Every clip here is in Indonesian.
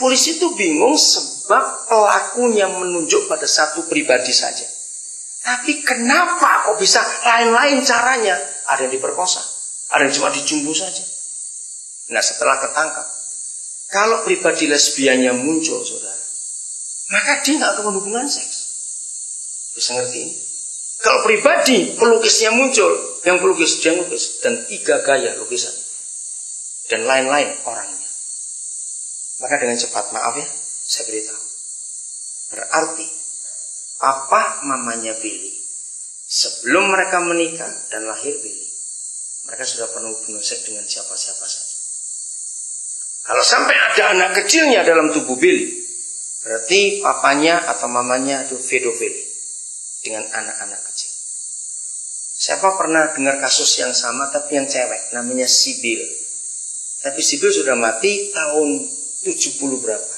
Polisi itu bingung sebab pelakunya menunjuk pada satu pribadi saja. Tapi kenapa kok bisa lain-lain caranya? Ada yang diperkosa, ada yang cuma dijumbu saja. Nah, setelah ketangkap, kalau pribadi lesbiannya muncul, saudara, maka dia nggak akan hubungan seks. Bisa ngerti ini? Kalau pribadi pelukisnya muncul, yang pelukis dia lukis, dan 3 gaya lukisan, dan lain-lain orangnya, maka dengan cepat, maaf ya, saya beritahu, berarti papa mamanya Billy sebelum mereka menikah dan lahir Billy, mereka sudah pernah hubungan seks dengan siapa-siapa saja. Kalau sampai ada anak kecilnya dalam tubuh Billy, berarti papanya atau mamanya itu pedofili dengan anak-anak kecil. Siapa pernah dengar kasus yang sama tapi yang cewek, namanya Sibyl. Tapi Sibyl sudah mati tahun 70 berapa.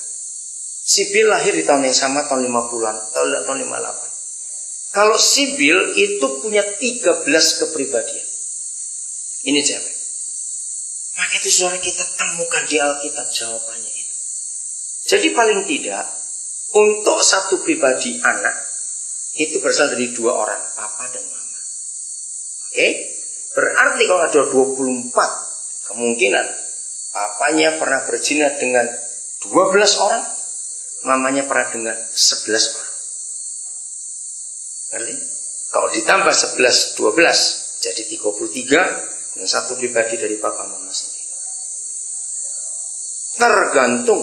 Sibyl lahir di tahun yang sama, tahun 50-an, tahun 58. Kalau Sibyl itu punya 13 kepribadian. Ini cewek. Maka itu saudara, kita temukan di Alkitab jawabannya itu. Jadi paling tidak, untuk satu pribadi anak, itu berasal dari 2 orang, papa dan mama. Oke? Berarti kalau ada 24 kemungkinan, papanya pernah berzina dengan 12 orang, mamanya pernah dengan 11 orang. Ngerti? Kalau ditambah 11, 12, jadi 33, dan satu pribadi dari papa mama sendiri. Tergantung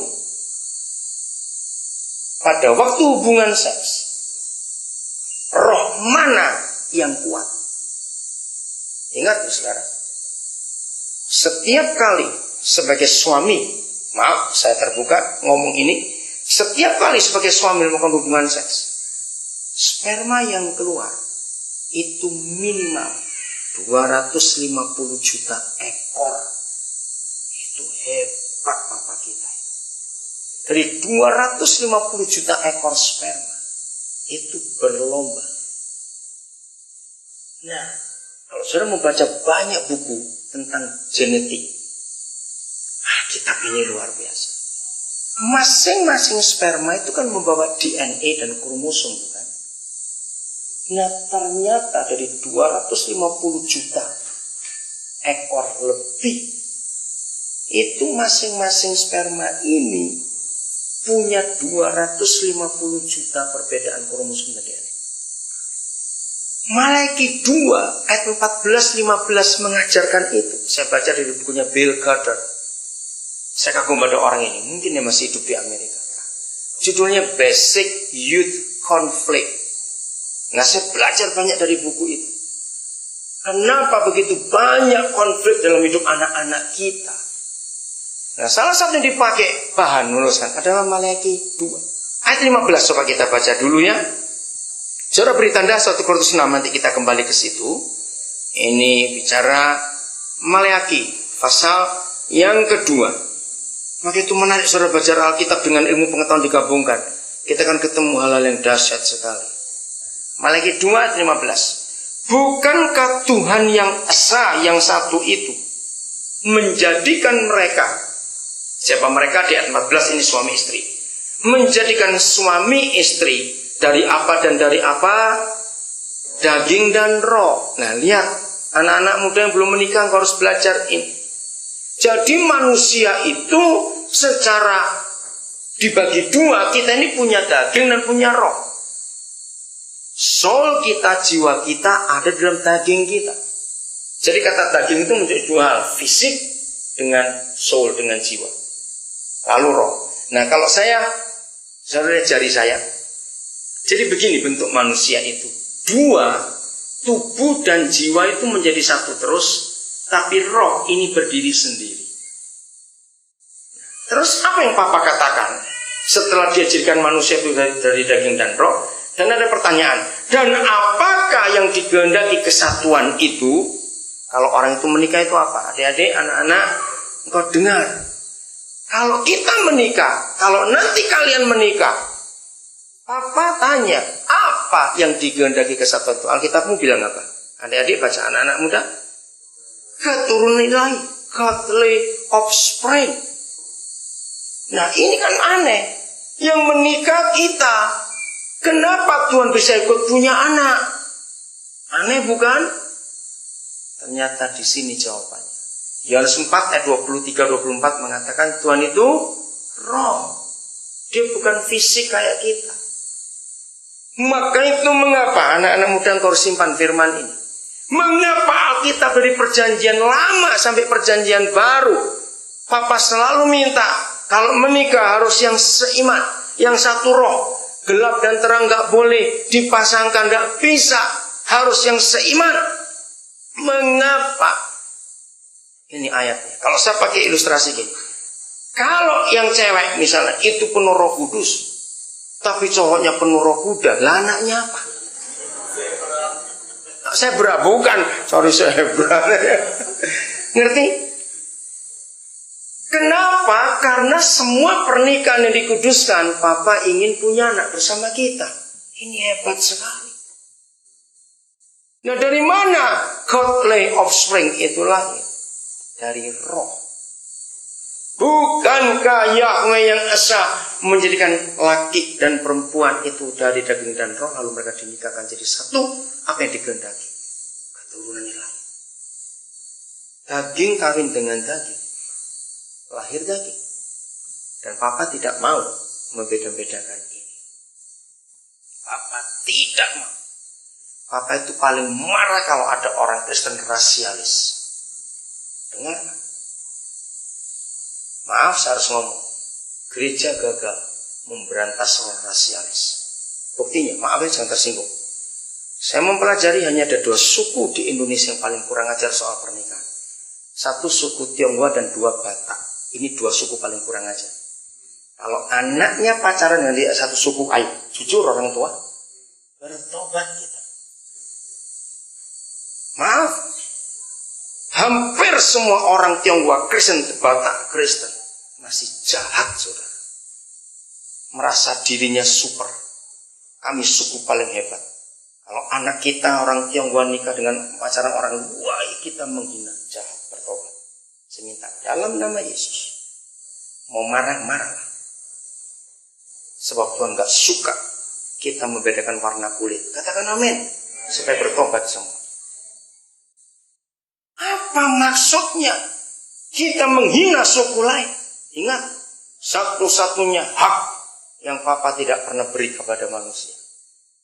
pada waktu hubungan seks, roh mana yang kuat. Ingat saudara, setiap kali sebagai suami, maaf saya terbuka ngomong ini, setiap kali sebagai suami melakukan hubungan seks, sperma yang keluar itu minimal 250 juta ekor. Itu hebat papa kita. Dari 250 juta ekor sperma itu berlomba. Nah, kalau saudara membaca banyak buku tentang genetik, kitab ini luar biasa. Masing-masing sperma itu kan membawa DNA dan kromosom, bukan? Nah, ternyata dari 250 juta ekor lebih, itu masing-masing sperma ini punya 250 juta perbedaan kromosom dan DNA. Malaikat 2 ayat 14-15 mengajarkan itu. Saya baca dari bukunya Bill Carter. Saya kagum pada orang ini, mungkin dia masih hidup di Amerika. Judulnya Basic Youth Conflict. Nah, saya belajar banyak dari buku itu. Kenapa begitu banyak konflik dalam hidup anak-anak kita? Nah, salah satu yang dipakai bahan menuliskan adalah Malaki 2 ayat 15. Coba kita baca dulu ya. Saudara beri tanda 1 Korintus 6, nanti kita kembali ke situ. Ini bicara Malaki pasal yang kedua. Maka itu menarik saudara baca Alkitab dengan ilmu pengetahuan digabungkan. Kita akan ketemu hal-hal yang dahsyat sekali. Malaki 2 ayat 15. Bukankah Tuhan yang esa yang satu itu menjadikan mereka, siapa mereka di ayat 14 ini suami istri, menjadikan suami istri dari apa dan dari apa? Daging dan roh. Nah, lihat anak-anak muda yang belum menikah harus belajar ini. Jadi manusia itu secara dibagi 2, kita ini punya daging dan punya roh. Soul kita, jiwa kita ada dalam daging kita. Jadi kata daging itu menjadi 2 hal, fisik dengan soul, dengan jiwa. Lalu roh. Nah, kalau saya lihat jari saya. Jadi begini bentuk manusia itu. 2, tubuh dan jiwa itu menjadi satu terus, tapi roh ini berdiri sendiri. Terus apa yang Papa katakan setelah dia jadikan manusia itu dari daging dan roh? Dan ada pertanyaan, dan apakah yang dikehendaki kesatuan itu? Kalau orang itu menikah itu apa? Adik-adik, anak-anak, engkau dengar. Kalau kita menikah, kalau nanti kalian menikah, Papa tanya, apa yang dikehendaki kesatuan itu? Alkitabmu bilang apa? Adik-adik baca, anak-anak muda. Keturunan ilahi, godly offspring. Nah ini kan aneh. Yang menikah kita. Kenapa Tuhan bisa ikut punya anak? Aneh bukan? Ternyata di sini jawabannya. Yohanes 4 ayat 23-24 mengatakan Tuhan itu roh. Dia bukan fisik kayak kita. Maka itu mengapa anak-anak muda engkau simpan firman ini? Mengapa Alkitab dari perjanjian lama sampai perjanjian baru, Papa selalu minta kalau menikah harus yang seiman, yang satu roh. Gelap dan terang gak boleh dipasangkan, gak bisa, harus yang seiman. Mengapa? Ini ayatnya. Kalau saya pakai ilustrasi gini, kalau yang cewek misalnya itu penuh Roh Kudus, tapi cowoknya penuh roh kuda, lah anaknya apa? Zebra bukan, sorry zebra. Ngerti? Kenapa? Karena semua pernikahan yang dikuduskan, Papa ingin punya anak bersama kita. Ini hebat sekali. Nah dari mana godly offspring itu lahir? Dari roh. Bukankah Yahweh yang esa menjadikan laki dan perempuan itu dari daging dan roh, lalu mereka dinikahkan jadi satu? Apa yang dikehendaki? Keturunan ilahi. Daging kawin dengan daging, lahir daging. Dan Papa tidak mau membeda-bedakan ini. Papa tidak mau. Papa itu paling marah kalau ada orang Kristen rasialis. Dengar? Maaf saya harus ngomong. Gereja gagal memberantas orang rasialis. Buktinya, maaf ya jangan tersinggung. Saya mempelajari hanya ada 2 suku di Indonesia yang paling kurang ajar soal pernikahan. 1 suku Tionghoa dan 2 Batak. Ini 2 suku paling kurang ajar. Kalau anaknya pacaran dengan 1 suku, ayo, jujur orang tua, bertobat kita. Maaf, hampir semua orang Tionghoa Kristen, Batak Kristen masih jahat, saudara. Merasa dirinya super. Kami suku paling hebat. Kalau anak kita orang Tionghoa nikah dengan pacaran orang luar, kita menghina, jahat, bertobat. Saya minta dalam nama Yesus, mau marah-marah. Sebab Tuhan gak suka kita membedakan warna kulit. Katakan amin. Supaya bertobat semua. Apa maksudnya kita menghina suku lain? Ingat, satu-satunya hak yang Papa tidak pernah beri kepada manusia.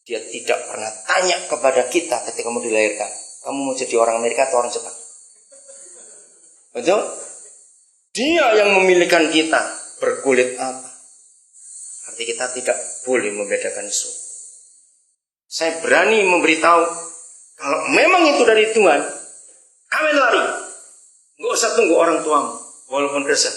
Dia tidak pernah tanya kepada kita ketika kamu dilahirkan, kamu mau jadi orang Amerika atau orang Jepang? Betul? Dia yang memilihkan kita berkulit apa. Arti kita tidak boleh membedakan suku. Saya berani memberitahu, kalau memang itu dari Tuhan, kawin lari. Nggak usah tunggu orang tuamu, walaupun Kristen.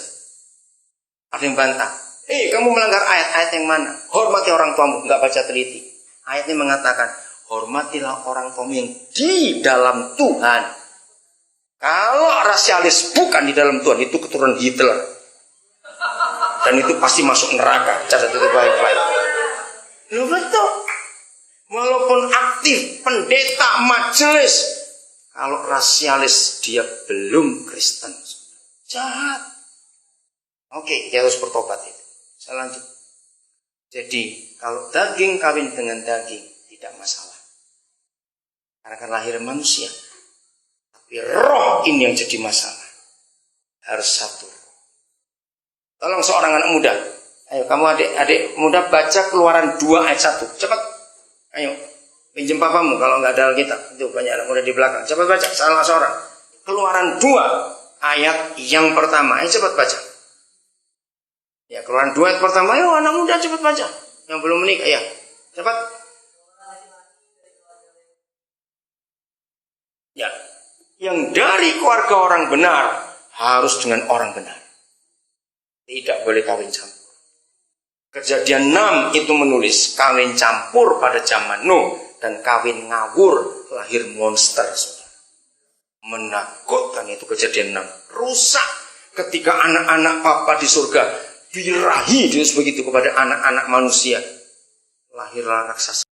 Ada yang bantah. Kamu melanggar ayat yang mana? Hormati orang tuamu, nggak baca teliti. Ayatnya mengatakan, hormatilah orang tuamu yang di dalam Tuhan. Kalau rasialis bukan di dalam Tuhan, itu keturunan Hitler. Dan itu pasti masuk neraka. Catat itu baik-baik. Loh betul. Walaupun aktif, pendeta, majelis, kalau rasialis dia belum Kristen. Jahat. Oke, dia harus bertobat itu. Saya lanjut. Jadi, kalau daging kawin dengan daging, tidak masalah. Karena kan lahir manusia. Tapi roh ini yang jadi masalah. Harus satu. Tolong seorang anak muda. Ayo, kamu adik muda baca Keluaran 2 ayat 1. Cepat. Ayo, pinjam papamu kalau nggak ada Alkitab. Itu banyak anak muda di belakang. Cepat baca, salah seorang. Keluaran 2 ayat yang pertama. Ayo cepat baca. Ya, Keluaran 2 ayat pertama, ayo anak muda cepat baca. Yang belum menikah, ya. Cepat. Ya. Yang dari keluarga orang benar harus dengan orang benar. Tidak boleh kawin campur. Kejadian 6 itu menulis kawin campur pada zaman Nuh dan kawin ngawur lahir monster. Menakutkan itu kejadian 6. Rusak ketika anak-anak Papa di surga birahi Deus begitu kepada anak-anak manusia. Lahirlah raksasa.